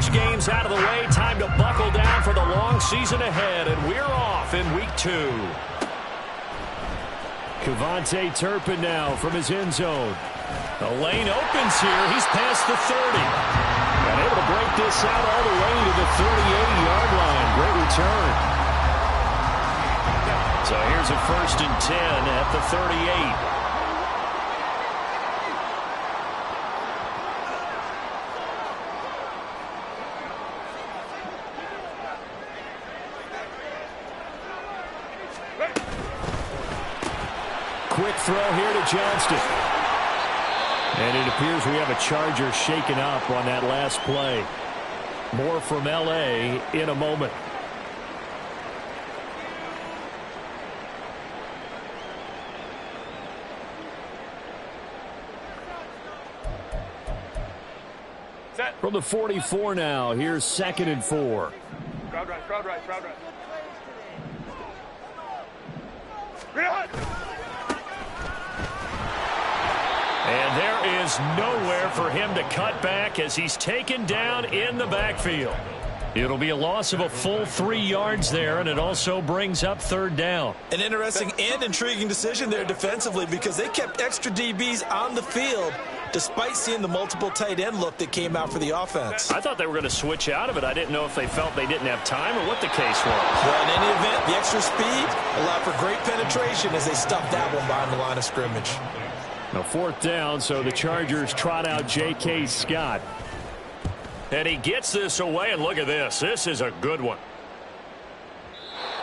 first game's out of the way. Time to buckle down for the long season ahead, and we're off in week 2. Kevontae Turpin now from his end zone. The lane opens here. He's past the 30. And able to break this out all the way to the 38-yard line. Great return. So here's a 1st and 10 at the 38. Quick throw here to Johnston. And it appears we have a Charger shaken up on that last play. More from L.A. in a moment. From the 44 now, here's 2nd and 4. Crowd right, crowd right, crowd right. And there is nowhere for him to cut back as he's taken down in the backfield. It'll be a loss of a full 3 yards there, and it also brings up 3rd down. An interesting and intriguing decision there defensively because they kept extra DBs on the field despite seeing the multiple tight end look that came out for the offense. I thought they were going to switch out of it. I didn't know if they felt they didn't have time or what the case was. Well, in any event, the extra speed allowed for great penetration as they stuffed that one behind the line of scrimmage. Now 4th down, so the Chargers trot out J.K. Scott. And he gets this away, and look at this. This is a good one.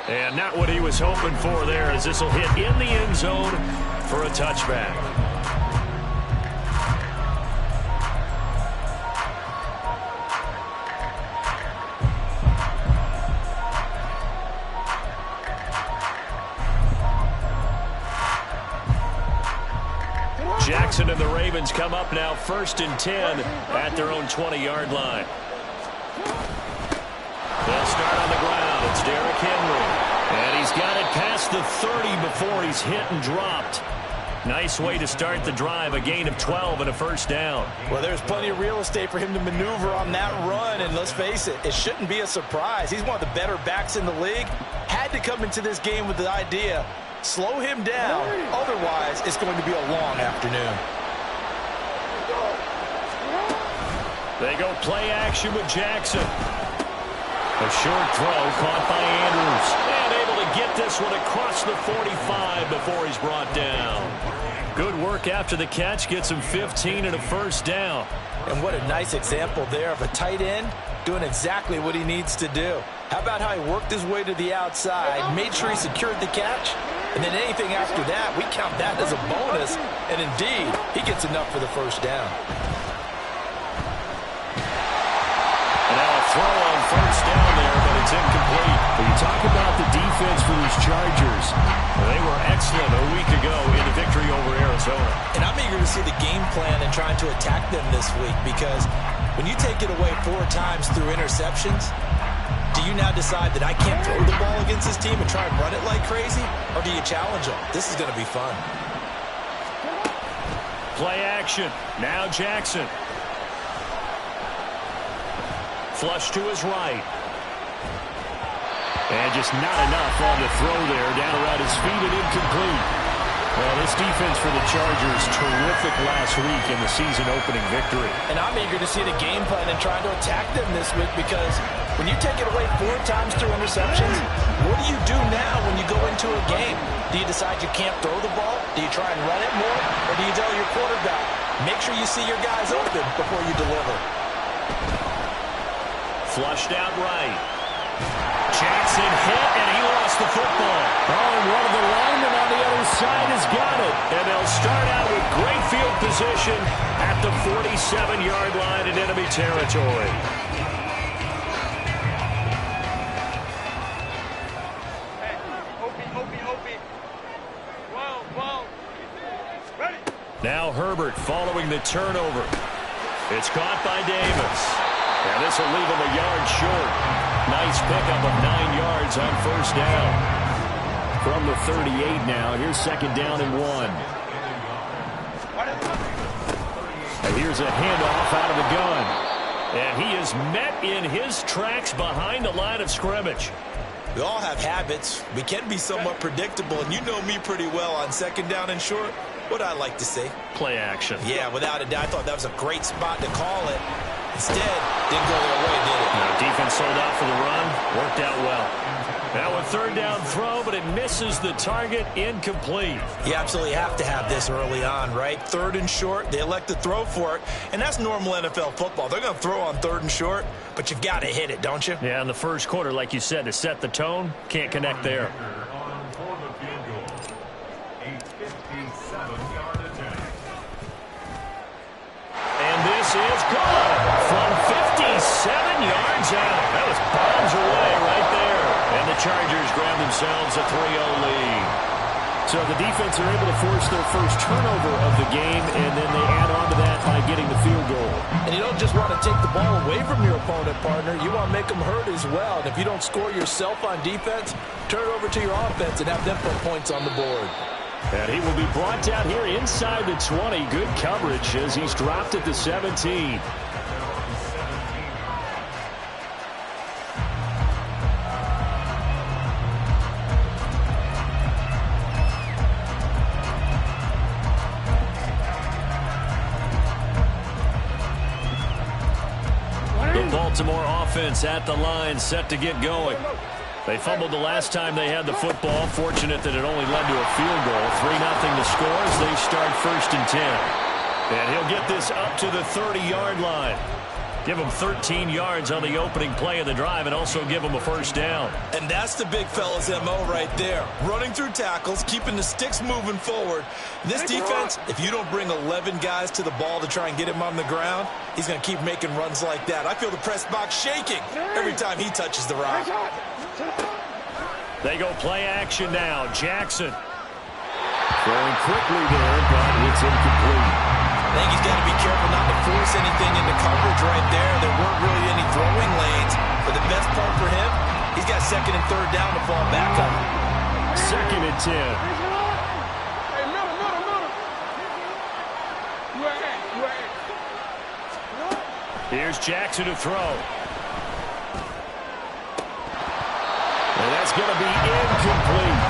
And not what he was hoping for there, as this will hit in the end zone for a touchback. Jackson and the Ravens come up now 1st and 10 at their own 20-yard line. They'll start on the ground. It's Derrick Henry. And he's got it past the 30 before he's hit and dropped. Nice way to start the drive, a gain of 12 and a 1st down. Well, there's plenty of real estate for him to maneuver on that run, and let's face it, it shouldn't be a surprise. He's one of the better backs in the league. Had to come into this game with the idea, slow him down, otherwise it's going to be a long afternoon. They go play action with Jackson. A short throw caught by Andrews. And able to get this one across the 45 before he's brought down. Good work after the catch. Gets him 15 and a 1st down. And what a nice example there of a tight end doing exactly what he needs to do. How about how he worked his way to the outside, made sure he secured the catch, and then anything after that, we count that as a bonus. And indeed, he gets enough for the 1st down. Throw on 1st down there, but it's incomplete. When you talk about the defense for these Chargers, they were excellent a week ago in the victory over Arizona. And I'm eager to see the game plan and trying to attack them this week because when you take it away 4 times through interceptions, do you now decide that I can't throw the ball against this team and try and run it like crazy? Or do you challenge them? This is going to be fun. Play action. Now Jackson. Flush to his right. And just not enough on the throw there. Down around his feet and incomplete. Well, this defense for the Chargers, terrific last week in the season-opening victory. And I'm eager to see the game plan and trying to attack them this week because when you take it away 4 times through interceptions, what do you do now when you go into a game? Do you decide you can't throw the ball? Do you try and run it more? Or do you tell your quarterback, make sure you see your guys open before you deliver? Flushed out right. Jackson hit, and he lost the football. Oh, and one of the linemen on the other side has got it. And they'll start out with great field position at the 47-yard line in enemy territory. Now Herbert following the turnover. It's caught by Davis. And this will leave him a yard short. Nice pickup of 9 yards on 1st down. From the 38 now, here's 2nd down and 1. And here's a handoff out of the gun. And he is met in his tracks behind the line of scrimmage. We all have habits. We can be somewhat predictable, and you know me pretty well on second down and short. What I like to say? Play action. Yeah, without a doubt. I thought that was a great spot to call it. Instead, didn't go their way, did it? Now, defense sold out for the run. Worked out well. Now a third down throw, but it misses the target. Incomplete. You absolutely have to have this early on, right? Third and short, they elect to throw for it, and that's normal NFL football. They're going to throw on third and short, but you've got to hit it, don't you? Yeah, in the first quarter, like you said, to set the tone, can't connect there. And this is good from 57 yards out. That was bombs away right there. And the Chargers grab themselves a 3-0 lead. So the defense are able to force their first turnover of the game, and then they add on to that by getting the field goal. And you don't just want to take the ball away from your opponent, partner. You want to make them hurt as well. And if you don't score yourself on defense, turn it over to your offense and have them put points on the board. And he will be brought down here inside the 20. Good coverage as he's dropped at the 17. The Baltimore offense at the line, set to get going. They fumbled the last time they had the football. Fortunate that it only led to a field goal. 3-0 to score as they start 1st and 10. And he'll get this up to the 30-yard line. Give him 13 yards on the opening play of the drive and also give him a first down. And that's the big fella's MO right there. Running through tackles, keeping the sticks moving forward. This defense, if you don't bring 11 guys to the ball to try and get him on the ground, he's going to keep making runs like that. I feel the press box shaking every time he touches the rock. They go play action now. Jackson throwing quickly there, but it's incomplete. I think he's got to be careful not to force anything into coverage right there. There weren't really any throwing lanes. But the best part for him, he's got 2nd and 3rd down to fall back on. 2nd and 10. Hey, middle. You at? Here's Jackson to throw. And that's going to be incomplete.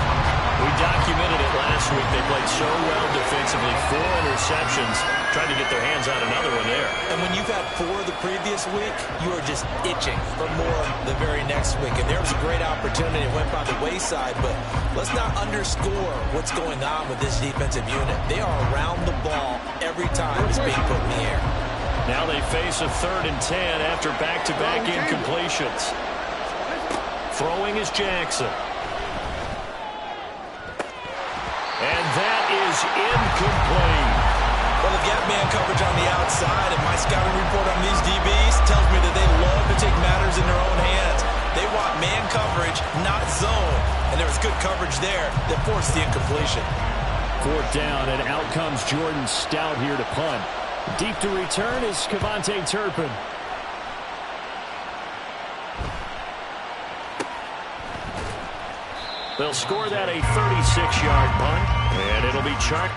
We documented it last week. They played so well defensively. 4 interceptions. Trying to get their hands on another one there. And when you've had 4 the previous week, you are just itching for more the very next week. And there was a great opportunity. It went by the wayside. But let's not underscore what's going on with this defensive unit. They are around the ball every time it's being put in the air. Now they face a 3rd and 10 after back-to-back incompletions. Throwing is Jackson. And that is incomplete. Well, they've got man coverage on the outside, and my scouting report on these DBs tells me that they love to take matters in their own hands. They want man coverage, not zone. And there was good coverage there that forced the incompletion. 4th down, and out comes Jordan Stout here to punt. Deep to return is Kevontae Turpin. They'll score that a 36-yard punt, and it'll be Chark.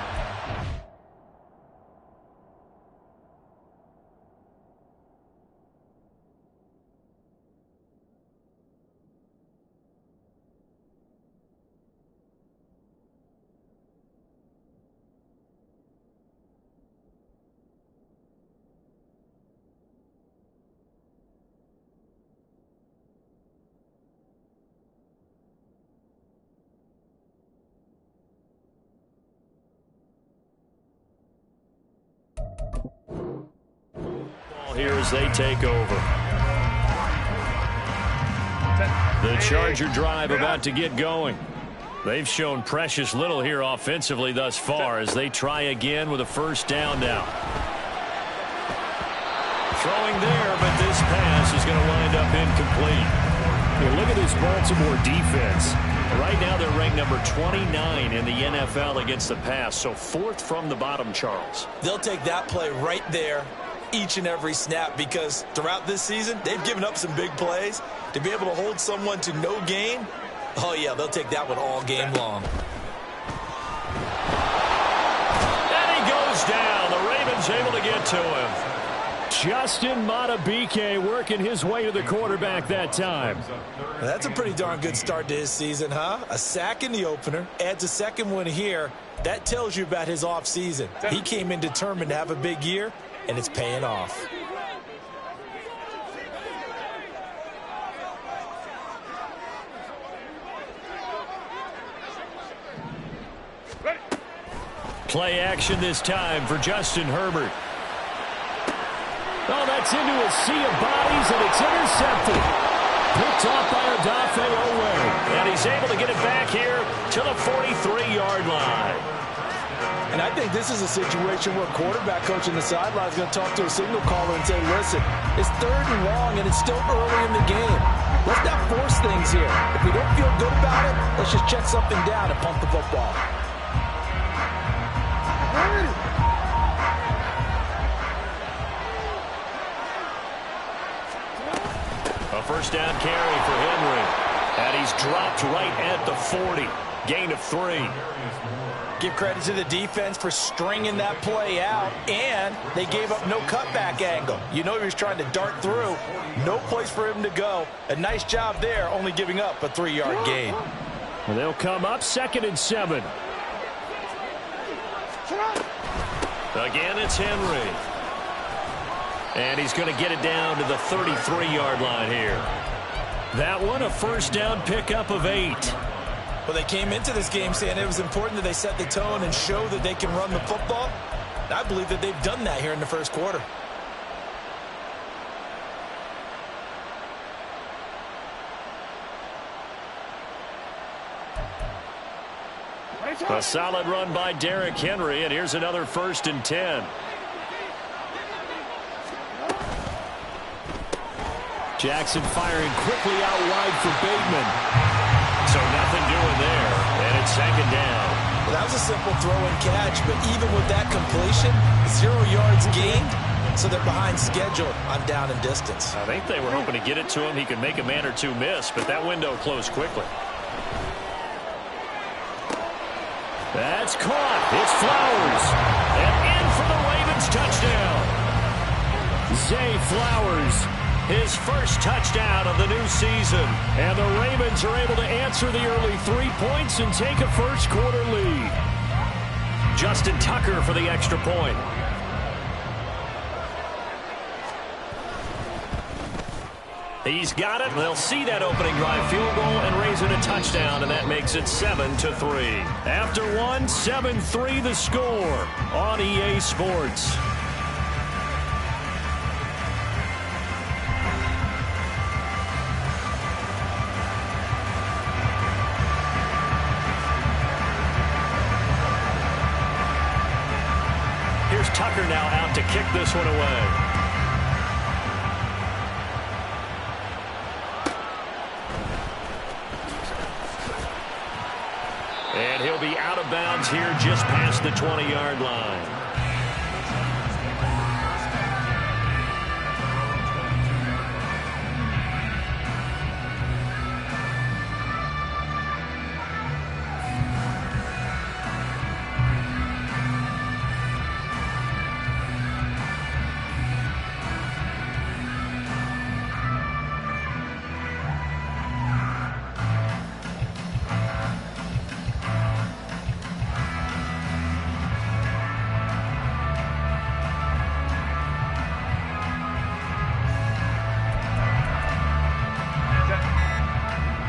Here as they take over. The Charger drive about to get going. They've shown precious little here offensively thus far as they try again with a 1st down now. Throwing there, but this pass is going to wind up incomplete. Here, look at this Baltimore defense. Right now they're ranked number 29 in the NFL against the pass, so 4th from the bottom, Charles. They'll take that play right there each and every snap because throughout this season, they've given up some big plays. To be able to hold someone to no gain, oh, yeah, they'll take that one all game long. And he goes down. The Ravens able to get to him. Justin Madubuike working his way to the quarterback that time. That's a pretty darn good start to his season, huh? A sack in the opener, adds a second one here. That tells you about his offseason. He came in determined to have a big year, and it's paying off. Play action this time for Justin Herbert. Oh, that's into a sea of bodies, and it's intercepted. Picked off by Odafe Oweh. And he's able to get it back here to the 43-yard line. And I think this is a situation where quarterback coach on the sideline is going to talk to a signal caller and say, listen, it's 3rd and long, and it's still early in the game. Let's not force things here. If we don't feel good about it, let's just check something down and pump the football. A first down carry for Henry. And he's dropped right at the 40. Gain of 3. Give credit to the defense for stringing that play out, and they gave up no cutback angle. You know he was trying to dart through. No place for him to go. A nice job there, only giving up a 3-yard gain. Well, they'll come up 2nd and 7. Again, it's Henry. And he's going to get it down to the 33-yard line here. That one, a first down pickup of 8. Well, they came into this game saying it was important that they set the tone and show that they can run the football. And I believe that they've done that here in the first quarter. A solid run by Derrick Henry, and here's another 1st and 10. Jackson firing quickly out wide for Bateman. So nothing doing there, and it's 2nd down. Well, that was a simple throw and catch, but even with that completion, 0 yards gained, so they're behind schedule on down and distance. I think they were hoping to get it to him. He could make a man or two miss, but that window closed quickly. That's caught. It's Flowers. And in for the Ravens touchdown. Zay Flowers, his first touchdown of the new season. And the Ravens are able to answer the early 3 points and take a first quarter lead. Justin Tucker for the extra point. He's got it. They'll see that opening drive field goal and raise it a touchdown, and that makes it 7-3. After one, 7-3 the score on EA Sports. Here's Tucker now out to kick this one away. And he'll be out of bounds here just past the 20-yard line.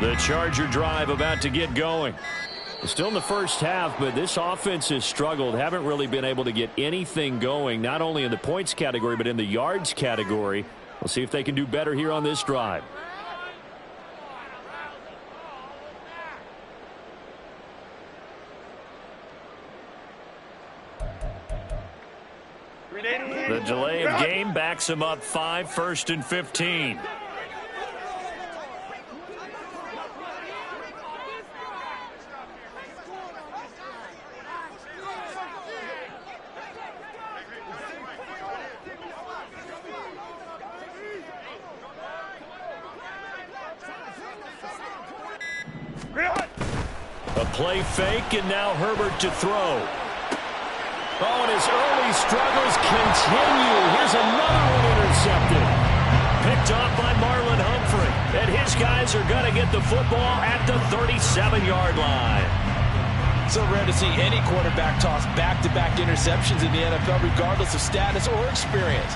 The Charger drive about to get going. Still in the first half, but this offense has struggled. Haven't really been able to get anything going, not only in the points category, but in the yards category. We'll see if they can do better here on this drive. The delay of game backs him up 5, 1st and 15. A play fake, and now Herbert to throw. Oh, and his early struggles continue. Here's another one picked off by Marlon Humphrey. And his guys are going to get the football at the 37-yard line. So rare to see any quarterback toss back-to-back interceptions in the NFL, regardless of status or experience.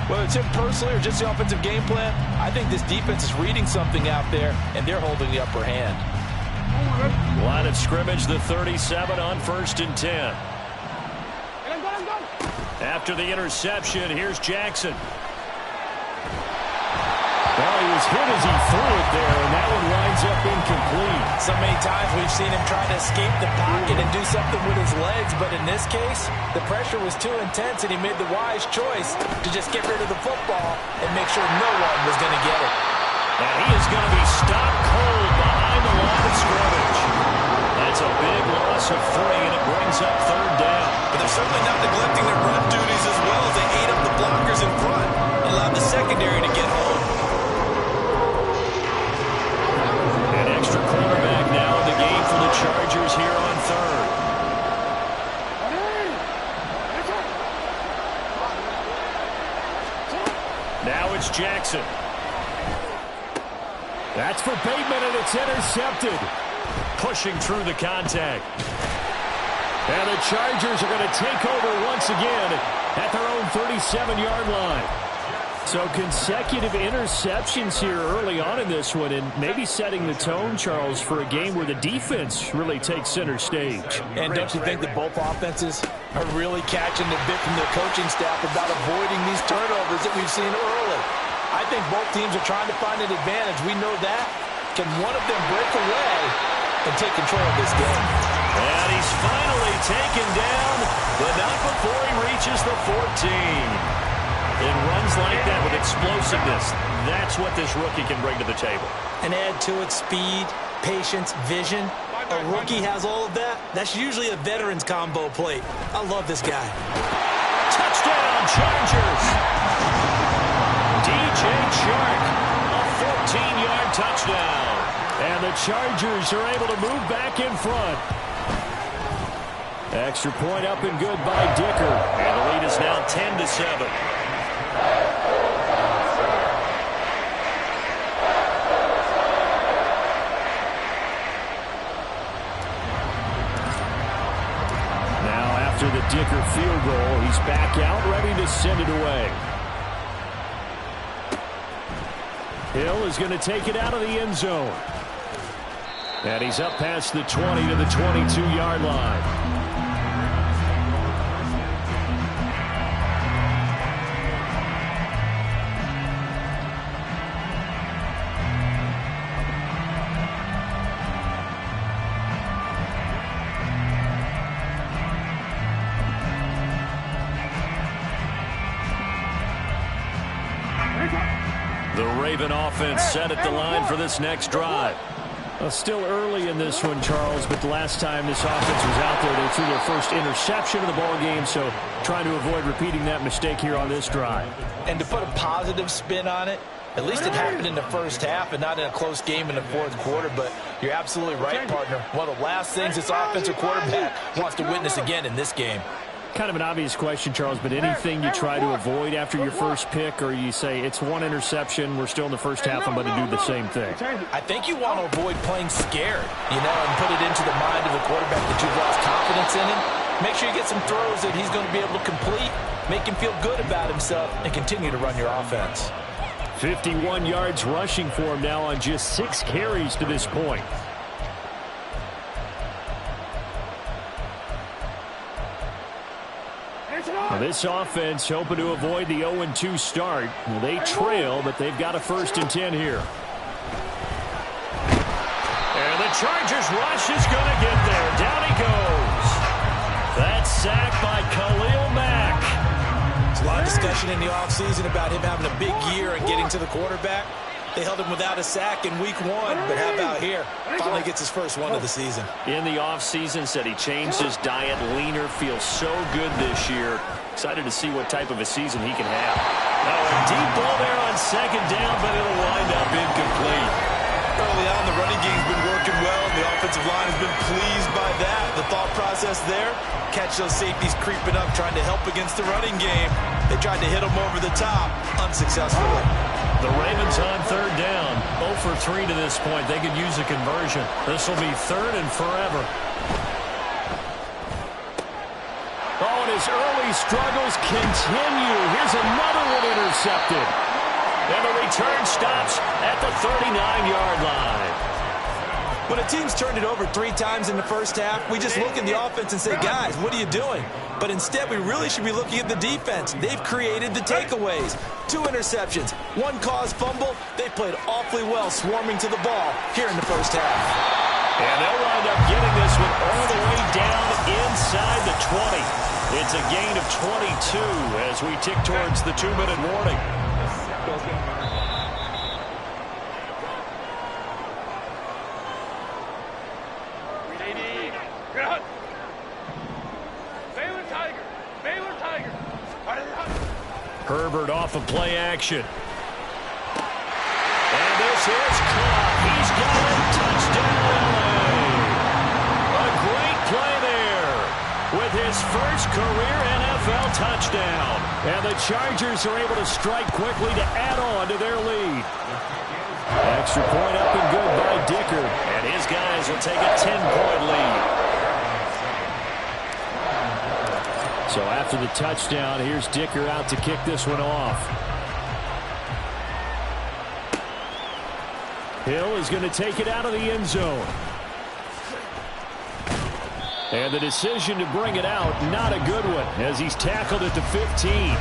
Whether it's him personally or just the offensive game plan, I think this defense is reading something out there, and they're holding the upper hand. Line of scrimmage, the 37 on 1st and 10. After the interception, here's Jackson. Well, he was hit as he threw it there, and that one winds up incomplete. So many times we've seen him try to escape the pocket and do something with his legs, but in this case, the pressure was too intense, and he made the wise choice to just get rid of the football and make sure no one was going to get it. And he is going to be stopped cold behind the line of scrimmage. That's a big loss of 3, and it brings up 3rd down. But they're certainly not neglecting their run duties as well as they ate up the blockers in front, allowed the secondary to get home. An extra cornerback now in the game for the Chargers here on 3rd. Now it's Jackson. That's for Bateman, and it's intercepted. Pushing through the contact. And the Chargers are going to take over once again at their own 37-yard line. So consecutive interceptions here early on in this one, and maybe setting the tone, Charles, for a game where the defense really takes center stage. And don't you think that both offenses are really catching the bit from their coaching staff about avoiding these turnovers that we've seen early? I think both teams are trying to find an advantage. We know that. Can one of them break away and take control of this game? And he's finally taken down, but not before he reaches the 14. In runs like that with explosiveness, that's what this rookie can bring to the table. And add to it speed, patience, vision. A rookie has all of that. That's usually a veteran's combo plate. I love this guy. Touchdown, Chargers! DJ Chark, a 14-yard touchdown. And the Chargers are able to move back in front. Extra point up and good by Dicker. And the lead is now 10-7. Now after the Dicker field goal, he's back out, ready to send it away. Hill is going to take it out of the end zone. And he's up past the 20 to the 22-yard line. The Raven offense set at the line for this next drive. Well, still early in this one, Charles, but the last time this offense was out there, they threw their first interception of the ball game, so trying to avoid repeating that mistake here on this drive. And to put a positive spin on it, at least it happened in the first half and not in a close game in the fourth quarter, but you're absolutely right, partner. One of the last things this offensive quarterback wants to witness again in this game. Kind of an obvious question, Charles, but anything you try to avoid after your first pick, or you say it's one interception, we're still in the first half, I'm going to do the same thing? I think you want to avoid playing scared, and put it into the mind of the quarterback that you've lost confidence in him. Make sure you get some throws that he's going to be able to complete, make him feel good about himself, and continue to run your offense. 51 yards rushing for him now on just 6 carries to this point. Now this offense hoping to avoid the 0-2 start. They trail, but they've got a 1st and 10 here. And the Chargers rush is going to get there. Down he goes. That's sacked by Khalil Mack. There's a lot of discussion in the offseason about him having a big year and getting to the quarterback. They held him without a sack in week 1, but how about here? Finally gets his first one of the season. In the offseason, said he changed his diet, leaner, feels so good this year. Excited to see what type of a season he can have. Now a deep ball there on 2nd down, but it'll wind up incomplete. Early on, the running game's been working well, and the offensive line has been pleased by that. The thought process there, catch those safeties creeping up, trying to help against the running game. They tried to hit them over the top, unsuccessfully. The Ravens on third down. 0 for 3 to this point. They could use a conversion. This will be third and forever. Oh, and his early struggles continue. Here's another one intercepted. And the return stops at the 39-yard line. When a team's turned it over 3 times in the first half, we just look at the offense and say, guys, what are you doing? But instead, we really should be looking at the defense. They've created the takeaways. 2 interceptions, 1 caused fumble. They played awfully well swarming to the ball here in the first half. And they'll wind up getting this one all the way down inside the 20. It's a gain of 22 as we tick towards the 2-minute warning. Herbert off of play action. And this is caught. He's got it. Touchdown, LA. A great play there with his first career NFL touchdown. And the Chargers are able to strike quickly to add on to their lead. Extra point up and good by Dicker. And his guys will take a 10-point lead. So after the touchdown, here's Dicker out to kick this one off. Hill is going to take it out of the end zone. And the decision to bring it out, not a good one, as he's tackled at the 15.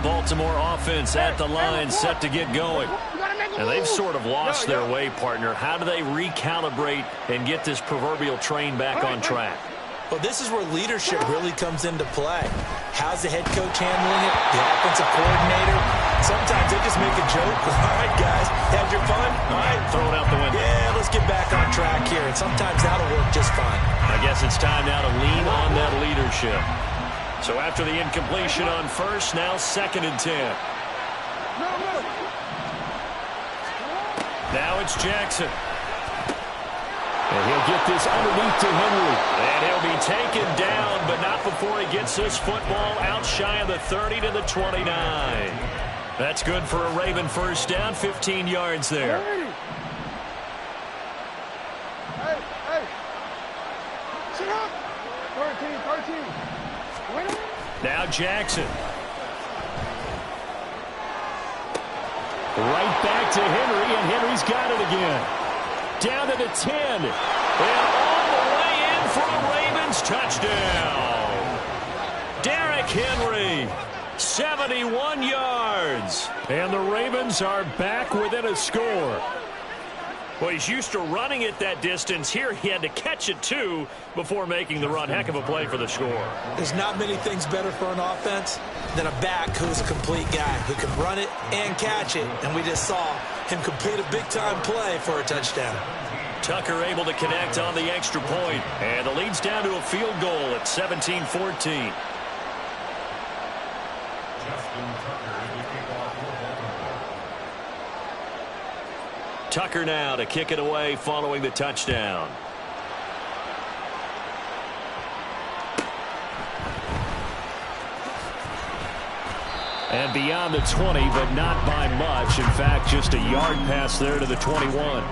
Baltimore offense at the line, set to get going. And they've sort of lost their way, partner. How do they recalibrate and get this proverbial train back on track? Well, this is where leadership really comes into play. How's the head coach handling it? The offensive coordinator? Sometimes they just make a joke. All right, guys, had your fun? All right. Throw it out the window. Yeah, let's get back on track here. And sometimes that'll work just fine. I guess it's time now to lean on that leadership. So after the incompletion on first, now 2nd and 10. Now it's Jackson. And he'll get this underneath to Henry. And he'll be taken down, but not before he gets this football out shy of the 30 to the 29. That's good for a Raven first down, 15 yards there. Hey. Sit up. 13. Now Jackson. Right back to Henry, and Henry's got it again. Down to the 10. And all the way in for a Ravens touchdown. Derrick Henry, 71 yards. And the Ravens are back within a score. Well, he's used to running it that distance. Here he had to catch it, too, before making the run. Heck of a play for the score. There's not many things better for an offense than a back who's a complete guy who can run it and catch it. And we just saw him complete a big-time play for a touchdown. Tucker able to connect on the extra point. And the lead's down to a field goal at 17-14. Tucker now to kick it away following the touchdown. And beyond the 20, but not by much. In fact, just a yard pass there to the 21.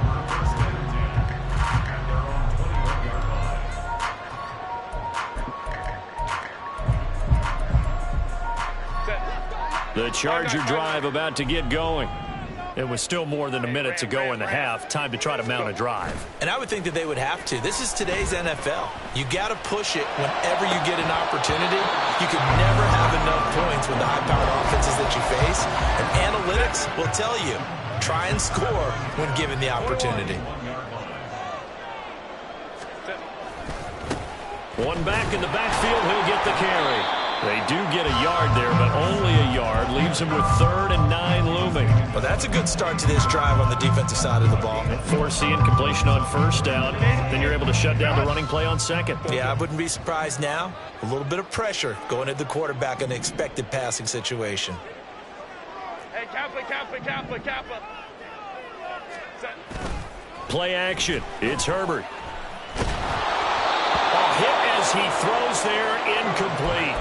The Charger drive about to get going. It was still more than a minute to go in the half. Time to try to mount a drive. And I would think that they would have to. This is today's NFL. You got to push it whenever you get an opportunity. You can never have enough points with the high-powered offenses that you face. And analytics will tell you, try and score when given the opportunity. One back in the backfield. He'll get the carry. They do get a yard there, but only a yard. Leaves him with 3rd and 9 looming. Well, that's a good start to this drive on the defensive side of the ball. Force the incompletion on first down. Then you're able to shut down the running play on second. Yeah, I wouldn't be surprised now. A little bit of pressure going at the quarterback in an expected passing situation. Hey, Kappa. Play action. It's Herbert. Hit as he throws there, incomplete.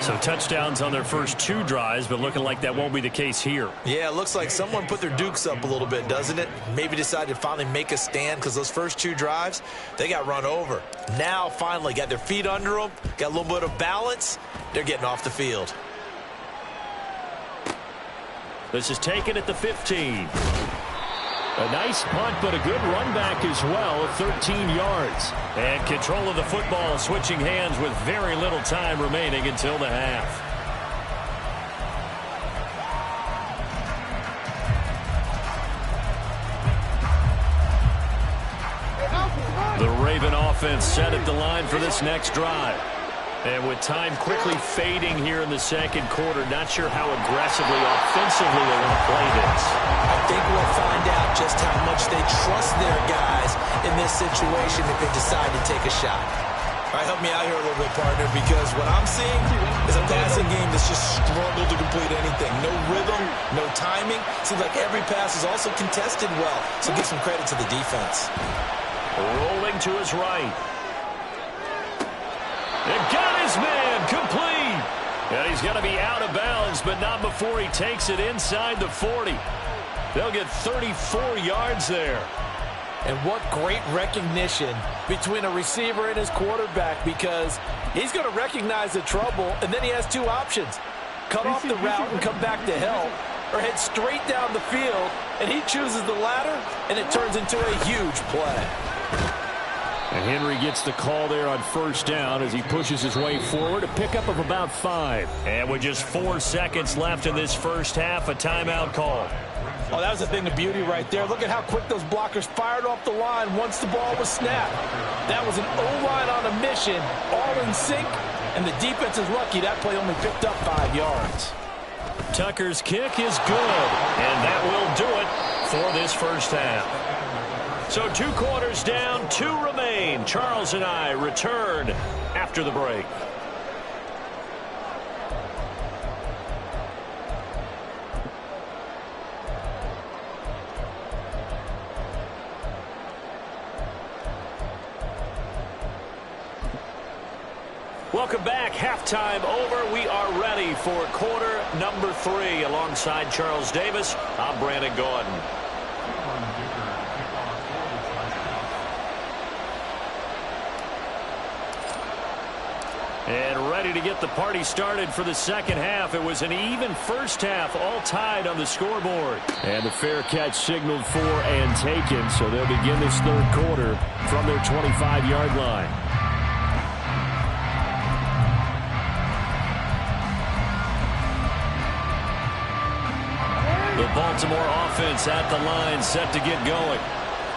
So touchdowns on their first 2 drives, but looking like that won't be the case here. Yeah, it looks like someone put their dukes up a little bit, doesn't it? Maybe decided to finally make a stand because those first 2 drives, they got run over. Now, finally, got their feet under them, got a little bit of balance. They're getting off the field. This is taken at the 15. A nice punt, but a good run back as well, 13 yards. And control of the football switching hands with very little time remaining until the half. The Raven offense set at the line for this next drive. And with time quickly fading here in the second quarter, not sure how aggressively, offensively they want to play this. I think we'll find out just how much they trust their guys in this situation if they decide to take a shot. All right, help me out here a little bit, partner, because what I'm seeing is a passing game that's just struggled to complete anything. No rhythm, no timing. Seems like every pass is also contested well, so give some credit to the defense. Rolling to his right. And got his man, complete. And he's going to be out of bounds, but not before he takes it inside the 40. They'll get 34 yards there. And what great recognition between a receiver and his quarterback, because he's going to recognize the trouble, and then he has 2 options. Cut off the route and come back to help, or head straight down the field, and he chooses the latter, and it turns into a huge play. And Henry gets the call there on first down as he pushes his way forward, a pickup of about 5. And with just 4 seconds left in this first half, a timeout call. Oh, that was a thing of beauty right there. Look at how quick those blockers fired off the line once the ball was snapped. That was an O-line on a mission, all in sync, and the defense is lucky that play only picked up 5 yards. Tucker's kick is good, and that will do it for this first half. So 2 quarters down, 2 remain. Charles and I return after the break. Welcome back. Halftime over. We are ready for quarter number 3. Alongside Charles Davis, I'm Brandon Gordon. And ready to get the party started for the second half. It was an even first half, all tied on the scoreboard. And the fair catch signaled for and taken, so they'll begin this third quarter from their 25-yard line. The Baltimore offense at the line, set to get going.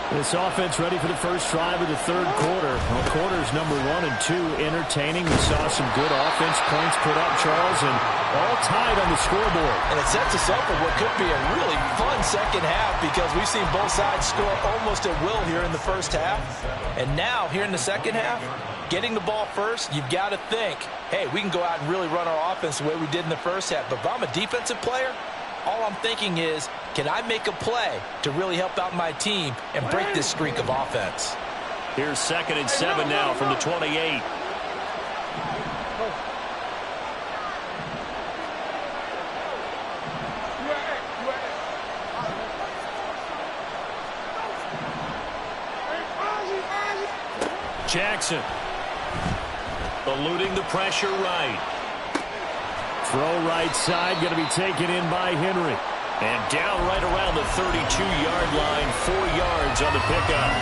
This offense ready for the first drive of the third quarter. Well, quarters number 1 and 2 entertaining. We saw some good offense points put up, Charles, and all tied on the scoreboard. And it sets us up for what could be a really fun second half, because we've seen both sides score almost at will here in the first half. And now, here in the second half, getting the ball first, you've got to think, hey, we can go out and really run our offense the way we did in the first half. But if I'm a defensive player, all I'm thinking is, can I make a play to really help out my team and break this streak of offense? Here's 2nd and 7 now from the 28. Jackson eluding the pressure right. Throw right side, going to be taken in by Henry. And down right around the 32-yard line, 4 yards on the pickup.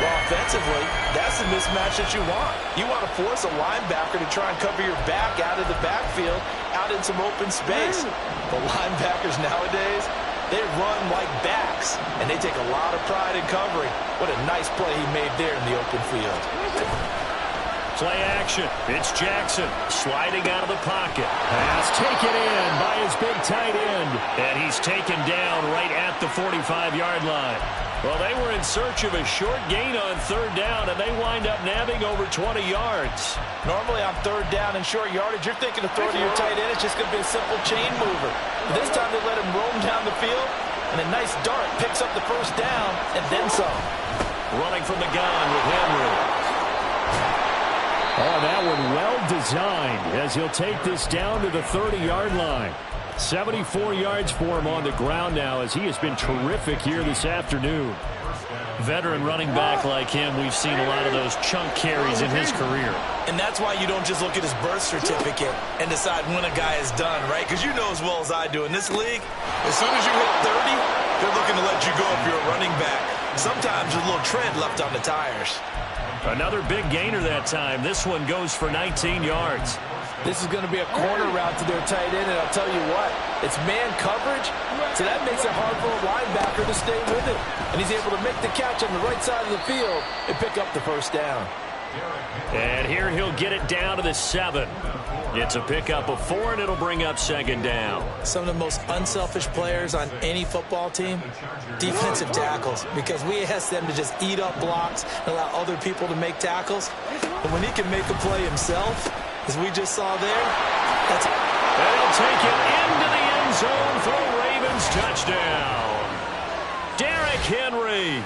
Well, offensively, that's the mismatch that you want. You want to force a linebacker to try and cover your back out of the backfield, out in some open space. The linebackers nowadays, they run like backs, and they take a lot of pride in covering. What a nice play he made there in the open field. Play action. It's Jackson sliding out of the pocket. Pass taken in by his big tight end. And he's taken down right at the 45-yard line. Well, they were in search of a short gain on third down, and they wind up nabbing over 20 yards. Normally on third down and short yardage, you're thinking of throwing to your tight end. It's just going to be a simple chain mover. But this time they let him roam down the field, And a nice dart picks up the first down and then some. Running from the gun with Henry. Oh, that one well designed as he'll take this down to the 30-yard line. 74 yards for him on the ground now as he has been terrific here this afternoon. Veteran running back like him, we've seen a lot of those chunk carries in his career. And that's why you don't just look at his birth certificate and decide when a guy is done, right? Because you know as well as I do, in this league, as soon as you hit 30, they're looking to let you go if you're a running back. Sometimes there's a little tread left on the tires. Another big gainer that time. This one goes for 19 yards. This is going to be a corner route to their tight end, and I'll tell you what, it's man coverage, so that makes it hard for a linebacker to stay with it. And he's able to make the catch on the right side of the field and pick up the first down. And here he'll get it down to the 7. It's a pickup of 4, and it'll bring up second down. Some of the most unselfish players on any football team, defensive tackles, because we ask them to just eat up blocks and allow other people to make tackles. But when he can make a play himself, as we just saw there, that's... And he'll take it into the end zone for a Ravens touchdown. Derrick Henry.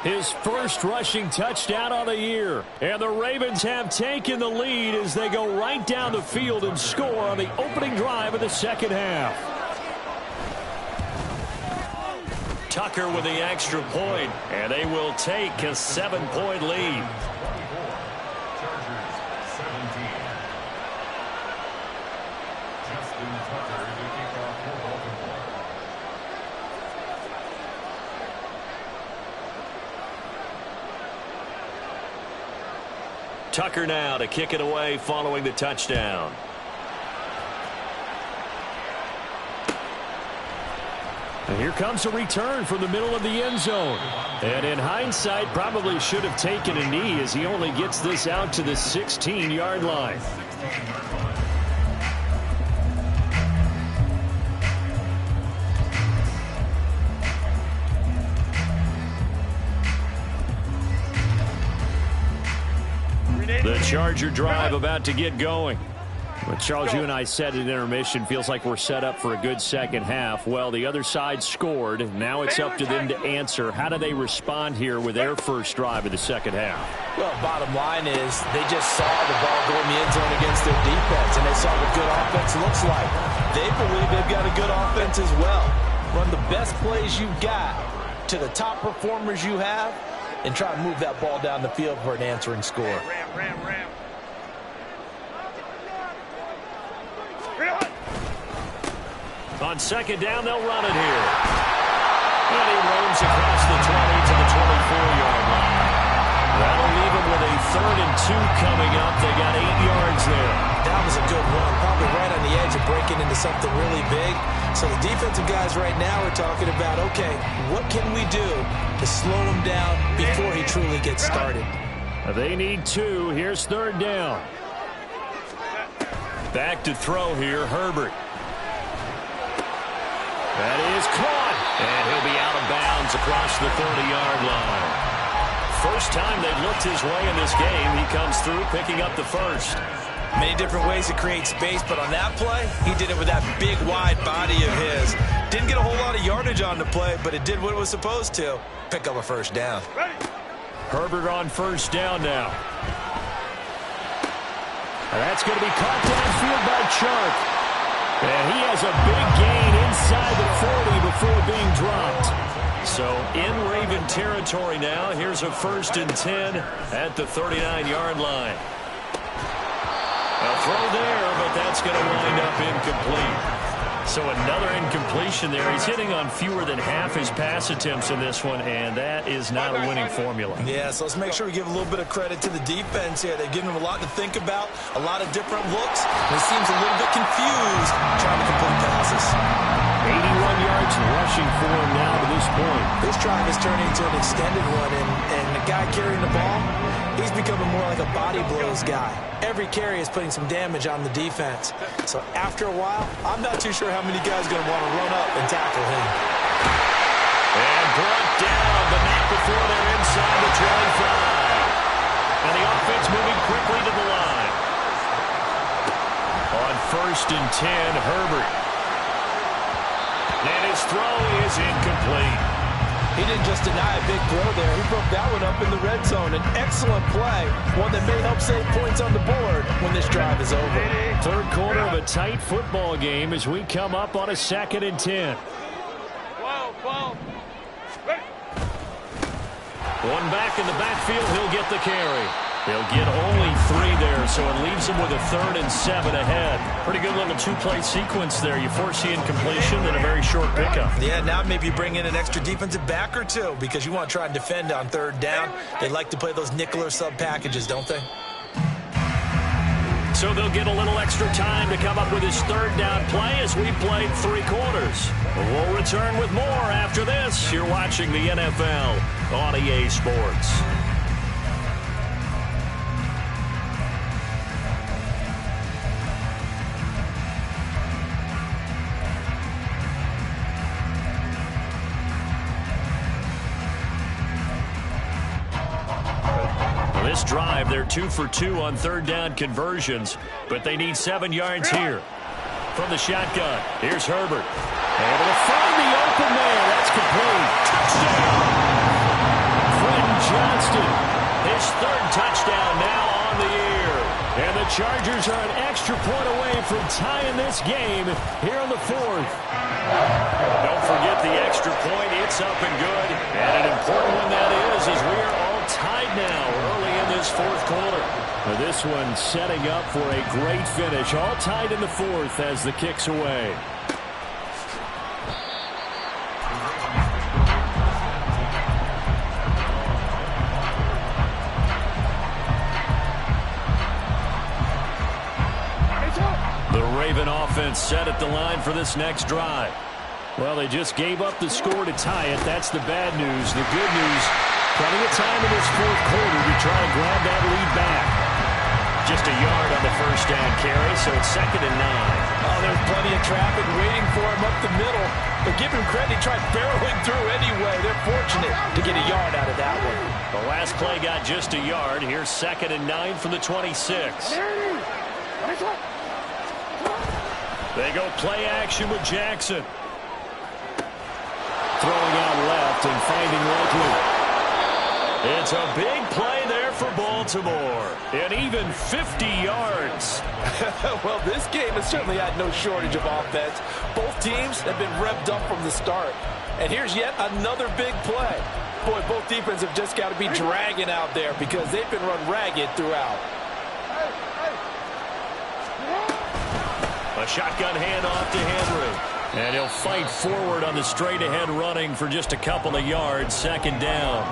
His first rushing touchdown on the year. And the Ravens have taken the lead as they go right down the field and score on the opening drive of the second half. Tucker with the extra point, and they will take a 7-point lead. Tucker now to kick it away following the touchdown. And here comes a return from the middle of the end zone. And in hindsight, probably should have taken a knee as he only gets this out to the 16-yard line. The Charger drive about to get going. Well, Charles, you and I said at intermission, feels like we're set up for a good second half. Well, the other side scored. Now it's up to them to answer. How do they respond here with their first drive of the second half? Well, bottom line is they just saw the ball go in the end zone against their defense, and they saw what good offense looks like. They believe they've got a good offense as well. Run the best plays you've got to the top performers you have, and try to move that ball down the field for an answering score. Ram. On second down, they'll run it here. And he roams across the 20 to the 24-yard line. That'll leave him with a 3rd and 2 coming up. They got 8 yards there. That was a good run, probably right on the edge of breaking into something really big. So the defensive guys right now are talking about, okay, what can we do to slow him down before he truly gets started? They need 2. Here's 3rd down. Back to throw here, Herbert. That is caught. And he'll be out of bounds across the 30-yard line. First time they've looked his way in this game. He comes through picking up the first. Many different ways to create space, but on that play, he did it with that big, wide body of his. Didn't get a whole lot of yardage on the play, but it did what it was supposed to. Pick up a first down. Herbert on first down now. And that's going to be caught downfield by Chark. And he has a big gain inside the 40 before being dropped. So in Raven territory now. Here's a 1st and 10 at the 39-yard line. A throw there, but that's going to wind up incomplete. So another incompletion there. He's hitting on fewer than half his pass attempts in this one, and that is not a winning formula. Yeah, so let's make sure we give a little bit of credit to the defense here. They've given him a lot to think about, a lot of different looks, and he seems a little bit confused trying to complete passes. 81 yards rushing for him now to this point. This drive is turning into an extended one, and the guy carrying the ball, he's becoming more like a body blows guy. Every carry is putting some damage on the defense. So after a while, I'm not too sure how many guys are going to want to run up and tackle him. And brought down, but not before they're inside the 25. And the offense moving quickly to the line. On 1st and 10, Herbert. And his throw is incomplete. He didn't just deny a big throw there. He broke that one up in the red zone. An excellent play, one that may help save points on the board when this drive is over. Third quarter of a tight football game as we come up on a 2nd and 10. One back in the backfield, he'll get the carry. They'll get only 3 there, so it leaves them with a 3rd and 7 ahead. Pretty good little 2-play sequence there. You force the incompletion, then a very short pickup. Yeah, now maybe bring in an extra defensive back or two because you want to try and defend on 3rd down. They like to play those nickel or sub packages, don't they? So they'll get a little extra time to come up with his 3rd down play as we played 3 quarters. We'll return with more after this. You're watching the NFL on EA Sports. This drive, they're 2 for 2 on 3rd down conversions, but they need 7 yards here. From the shotgun, here's Herbert. Able to find the open man. That's complete. Touchdown! Quentin Johnston, his 3rd touchdown now on the year. And the Chargers are an extra point away from tying this game here in the 4th. Don't forget the extra point. It's up and good. And an important one that is as we are all tied now early in this 4th quarter. Now this one setting up for a great finish. All tied in the 4th as the kick's away. The Raven offense set at the line for this next drive. Well, they just gave up the score to tie it. That's the bad news. The good news, plenty of time in this 4th quarter to try to grab that lead back. Just a yard on the 1st down carry, so it's 2nd and 9. Oh, there's plenty of traffic waiting for him up the middle. But give him credit, he tried barreling through anyway. They're fortunate to get a yard out of that one. The last play got just a yard. Here's 2nd and 9 from the 26. They go play action with Jackson. Throwing out left and finding Likely. It's a big play there for Baltimore. And even 50 yards. Well, this game has certainly had no shortage of offense. Both teams have been revved up from the start. And here's yet another big play. Boy, both defenses have just got to be dragging out there because they've been run ragged throughout. A shotgun handoff to Henry. And he'll fight forward on the straight-ahead running for just a couple of yards. 2nd down.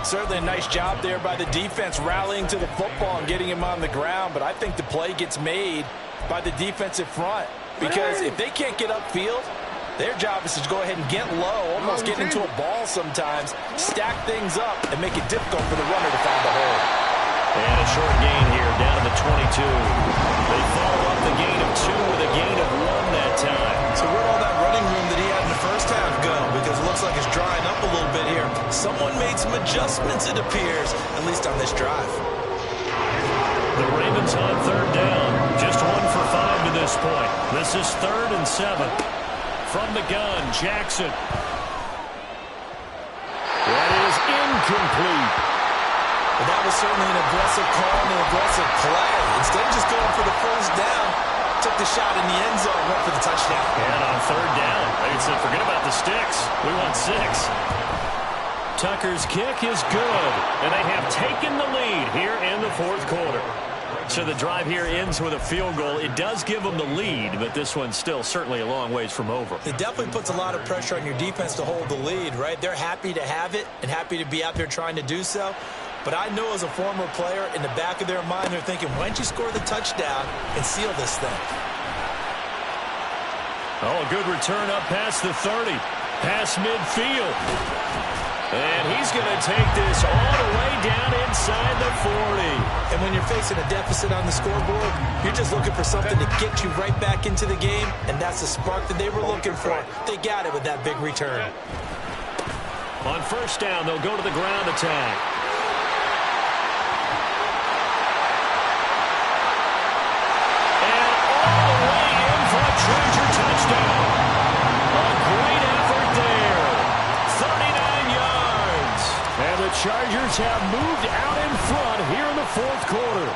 Certainly a nice job there by the defense rallying to the football and getting him on the ground. But I think the play gets made by the defensive front. Because if they can't get upfield, their job is to go ahead and get low, almost get into a ball sometimes, stack things up, and make it difficult for the runner to find the hole. And a short gain here down to the 22. They follow up the gain of 2 with a gain of 1 that time. So where'd all that running room that he had in the 1st half go? Because it looks like it's drying up a little bit here. Someone made some adjustments, it appears, at least on this drive. The Ravens on 3rd down. Just 1 for 5 to this point. This is 3rd and 7. From the gun, Jackson. That is incomplete. But that was certainly an aggressive call and an aggressive play. Instead of just going for the 1st down, took the shot in the end zone, went for the touchdown. And on 3rd down, they said, forget about the sticks. We want 6. Tucker's kick is good, and they have taken the lead here in the 4th quarter. So the drive here ends with a field goal. It does give them the lead, but this one's still certainly a long ways from over. It definitely puts a lot of pressure on your defense to hold the lead, right? They're happy to have it and happy to be out there trying to do so. But I know as a former player, in the back of their mind, they're thinking, why don't you score the touchdown and seal this thing? Oh, a good return up past the 30. Past midfield. And he's going to take this all the way down inside the 40. And when you're facing a deficit on the scoreboard, you're just looking for something to get you right back into the game, and that's the spark that they were looking for. They got it with that big return. On 1st down, they'll go to the ground attack. And all the way in for a treasure touchdown. A great Chargers have moved out in front here in the fourth quarter.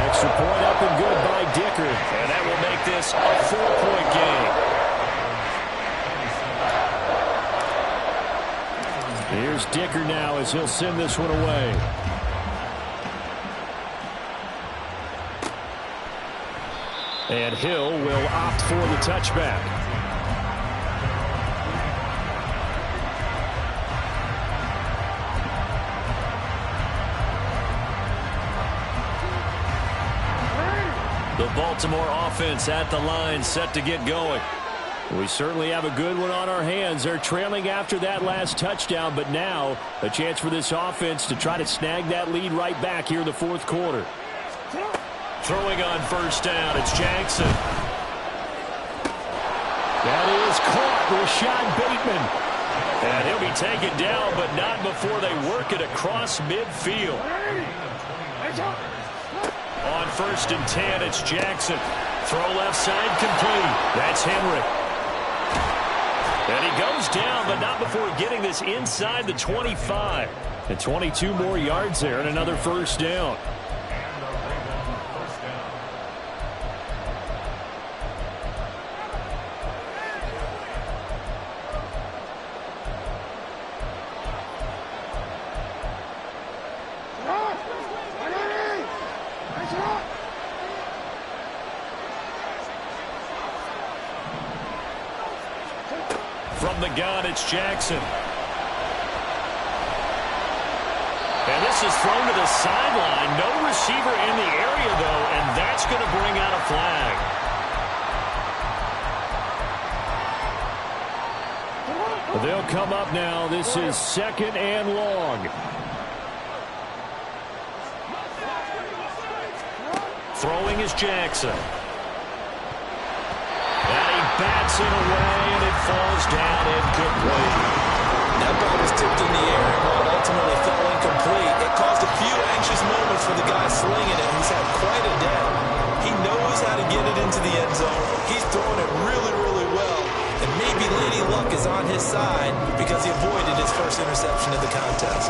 Extra point up and good by Dicker. And that will make this a 4-point game. Here's Dicker now as he'll send this one away. And Hill will opt for the touchback. The Baltimore offense at the line, set to get going. We certainly have a good one on our hands. They're trailing after that last touchdown, but now a chance for this offense to try to snag that lead right back here in the fourth quarter. Throwing on first down, it's Jackson. That is caught, Rashad Bateman. And he'll be taken down, but not before they work it across midfield. On first and 10, it's Jackson. Throw left side complete. That's Henry. And he goes down, but not before getting this inside the 25. And 22 more yards there and another first down. From the gun, it's Jackson. And this is thrown to the sideline. No receiver in the area, though, and that's going to bring out a flag. They'll come up now. This is second and long. Throwing is Jackson. And he bats it away, and it falls down incomplete. That ball was tipped in the air, and while it ultimately fell incomplete, it caused a few anxious moments for the guy slinging it. He's had quite a day. He knows how to get it into the end zone. He's throwing it really, really well. And maybe Lady Luck is on his side because he avoided his first interception of the contest.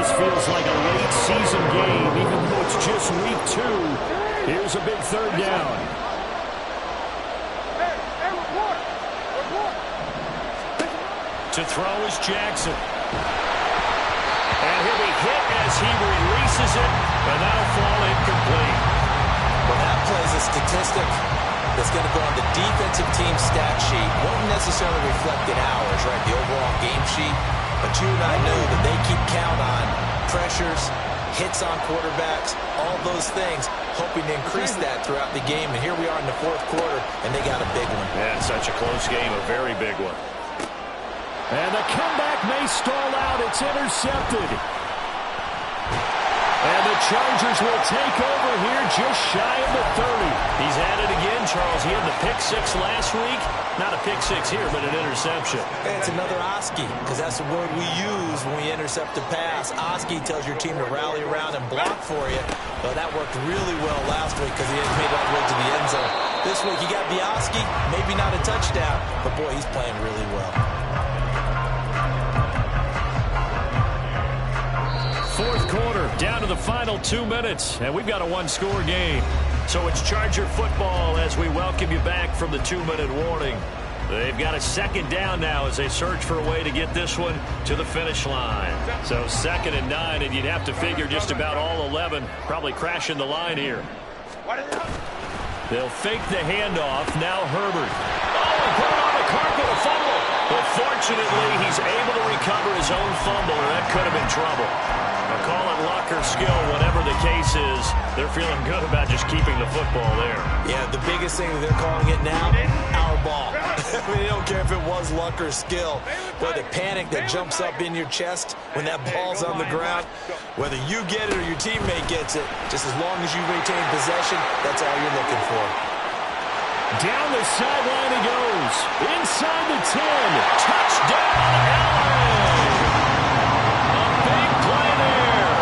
This feels like a late season game, even though it's just week 2. Here's a big third down. To throw is Jackson. And he'll be hit as he releases it, and that'll fall incomplete. Well, that plays a statistic that's going to go on the defensive team stat sheet. Won't necessarily reflect in ours, right, the overall game sheet. But you and I know that they keep count on pressures, hits on quarterbacks, all those things, hoping to increase that throughout the game. And here we are in the fourth quarter, and they got a big one. Yeah, such a close game, a very big one. And the comeback may stall out. It's intercepted. And the Chargers will take over here just shy of the 30. He's at it again, Charles. He had the pick 6 last week. Not a pick 6 here, but an interception. And it's another Oski, because that's the word we use when we intercept a pass. Oski tells your team to rally around and block for you. Well, that worked really well last week because he hadn't made it all the way to the end zone. This week, you got the Oski, maybe not a touchdown, but boy, he's playing really well. Fourth quarter, down to the final 2 minutes, and we've got a one-score game. So it's Charger football as we welcome you back from the 2-minute warning. They've got a second down now as they search for a way to get this one to the finish line. So 2nd and 9, and you'd have to figure just about all 11 probably crashing the line here. They'll fake the handoff. Now Herbert. Oh, he put it on the carpet, a fumble. But fortunately, he's able to recover his own fumble, or that could have been trouble. Now call it luck or skill, whatever the case is, they're feeling good about just keeping the football there. Yeah, the biggest thing that they're calling it now, our ball. I mean, they don't care if it was luck or skill. Boy, the panic that jumps up in your chest when that ball's on the ground, whether you get it or your teammate gets it, just as long as you retain possession, that's all you're looking for. Down the sideline he goes. Inside the 10. Touchdown, Allen! A big play there.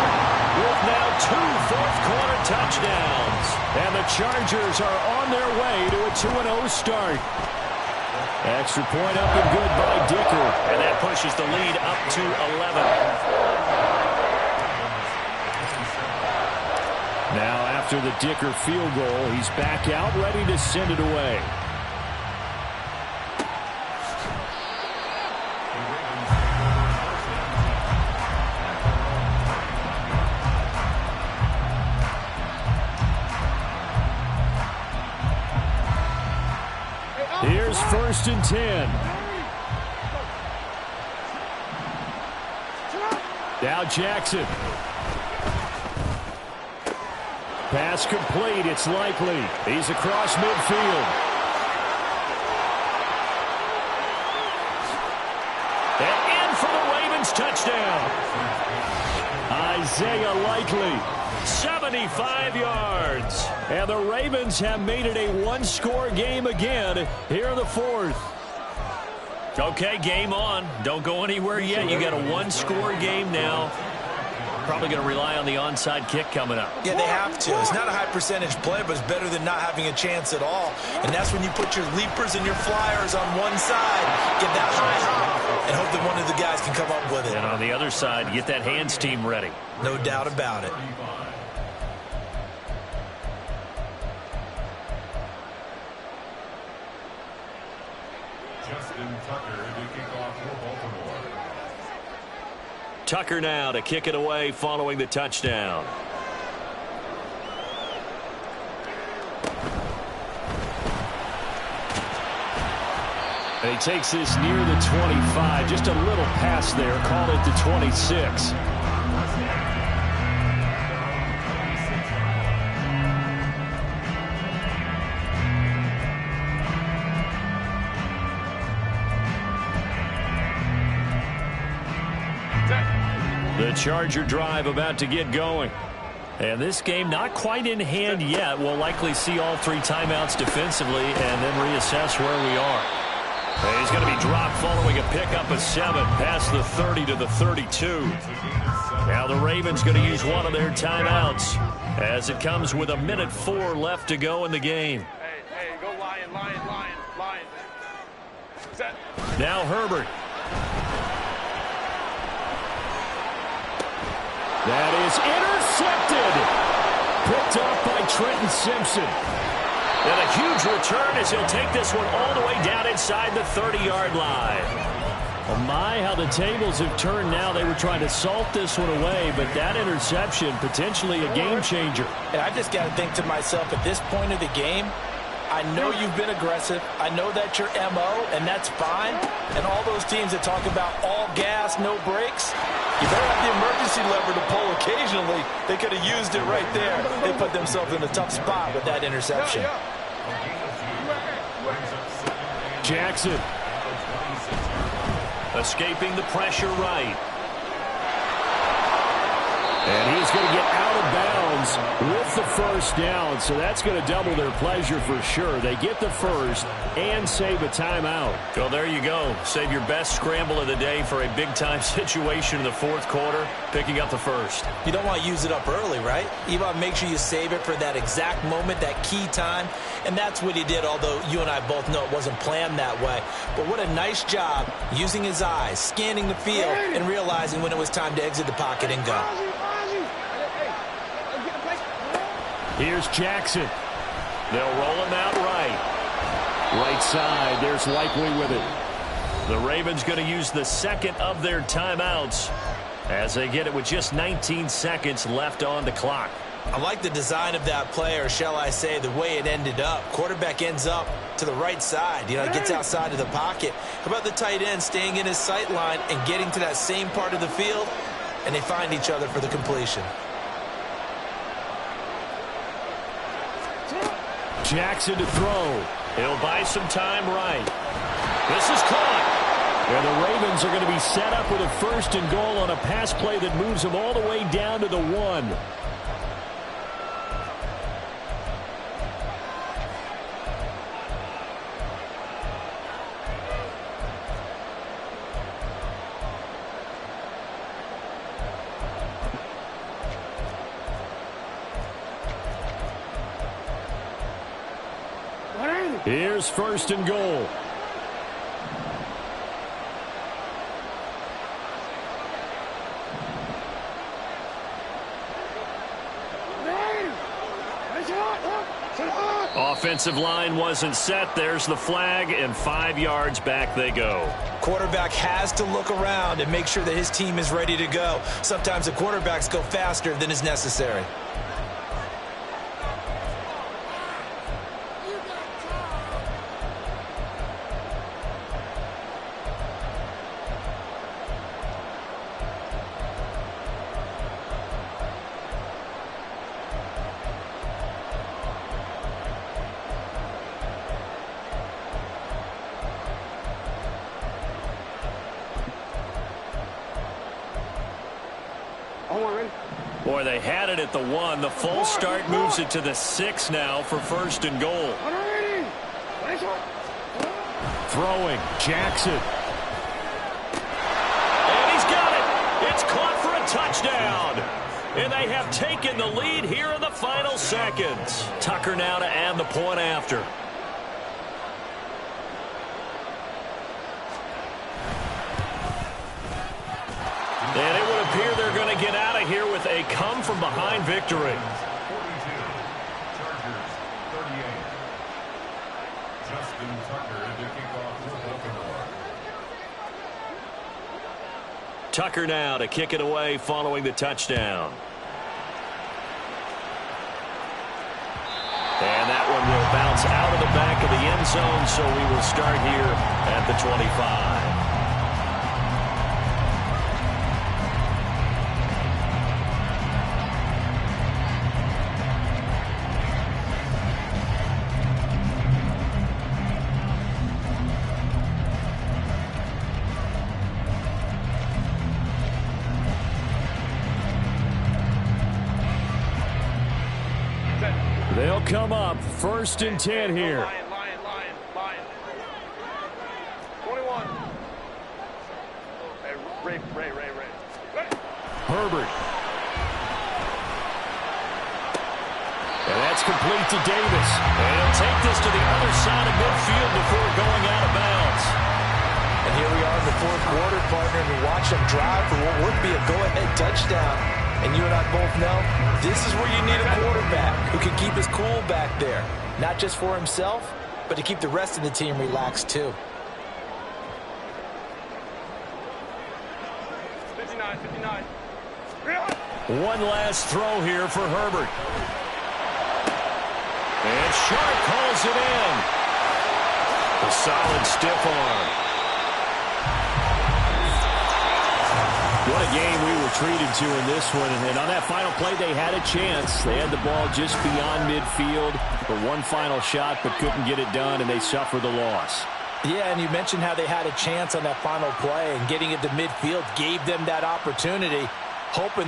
With now 2 fourth-quarter touchdowns. And the Chargers are on their way to a 2-0 start. Extra point up and good by Dicker. And that pushes the lead up to 11. Now after the Dicker field goal, he's back out ready to send it away. Here's 1st and 10. Now Jackson. Pass complete. It's likely. He's across midfield. And in for the Ravens touchdown. Isaiah Likely. 75 yards. And the Ravens have made it a one-score game again here in the 4th. Okay, game on. Don't go anywhere yet. You got a one-score game now. Probably going to rely on the onside kick coming up. Yeah, they have to. It's not a high percentage play, but it's better than not having a chance at all. And that's when you put your leapers and your flyers on one side, get that high hop, and hope that one of the guys can come up with it. And on the other side, get that hands team ready. No doubt about it. Tucker now to kick it away following the touchdown. And he takes this near the 25. Just a little pass there. Call it the 26. The Charger drive about to get going. And this game not quite in hand yet. We'll likely see all 3 timeouts defensively and then reassess where we are. And he's going to be dropped following a pickup of 7 past the 30 to the 32. Now the Ravens going to use one of their timeouts as it comes with 1:04 left to go in the game. Hey, go Lion. Set. Now Herbert. That is intercepted. Picked off by Trenton Simpson. And a huge return as he'll take this one all the way down inside the 30-yard line. Oh my, how the tables have turned now. They were trying to salt this one away, but that interception, potentially a game changer. And I just got to think to myself, at this point of the game, I know you've been aggressive. I know that's your MO, and that's fine. And all those teams that talk about all gas, no brakes, you better have the emergency lever to pull occasionally. They could have used it right there. They put themselves in a tough spot with that interception. Jackson. Escaping the pressure right. And he's going to get out of bounds with the first down, so that's going to double their pleasure for sure. They get the first and save a timeout. Well, there you go. Save your best scramble of the day for a big-time situation in the 4th quarter, picking up the first. You don't want to use it up early, right? You want to make sure you save it for that exact moment, that key time, and that's what he did, although you and I both know it wasn't planned that way. But what a nice job using his eyes, scanning the field, and realizing when it was time to exit the pocket and go. Here's Jackson. They'll roll him out right. Right side, there's Likely with it. The Ravens going to use the second of their timeouts as they get it with just 19 seconds left on the clock. I like the design of that play, or shall I say the way it ended up. Quarterback ends up to the right side. You know, he gets outside of the pocket. How about the tight end staying in his sight line and getting to that same part of the field, and they find each other for the completion. Jackson to throw. He'll buy some time right. This is caught. And the Ravens are going to be set up with a 1st and goal on a pass play that moves them all the way down to the 1. Here's 1st and goal. offensive line wasn't set. There's the flag, and 5 yards back they go. Quarterback has to look around and make sure that his team is ready to go. Sometimes the quarterbacks go faster than is necessary. Boy, they had it at the 1. The full start moves it to the 6 now for 1st and goal. Throwing, Jackson. And he's got it. It's caught for a touchdown. And they have taken the lead here in the final seconds. Tucker now to add the point after. And it would appear they're going to get out of here with a come-from-behind victory. 42, Chargers 38. Justin Tucker to kick off for Baltimore. Tucker now to kick it away following the touchdown. And that one will bounce out of the back of the end zone, so we will start here at the 25. They'll come up 1st and 10 here. Lion. 21. Hey, Ray. Herbert. And that's complete to Davis. And he'll take this to the other side of midfield before going out of bounds. And here we are in the 4th quarter, partner, and we watch them drive for what would be a go-ahead touchdown. And you and I both know this is where you need a quarterback who can keep his cool back there. Not just for himself, but to keep the rest of the team relaxed too. 59. One last throw here for Herbert. And Sharp calls it in. A solid stiff arm. What a game we were treated to in this one. And on that final play, they had a chance. They had the ball just beyond midfield for one final shot, but couldn't get it done, and they suffered the loss. Yeah, and you mentioned how they had a chance on that final play, and getting it to midfield gave them that opportunity, hoping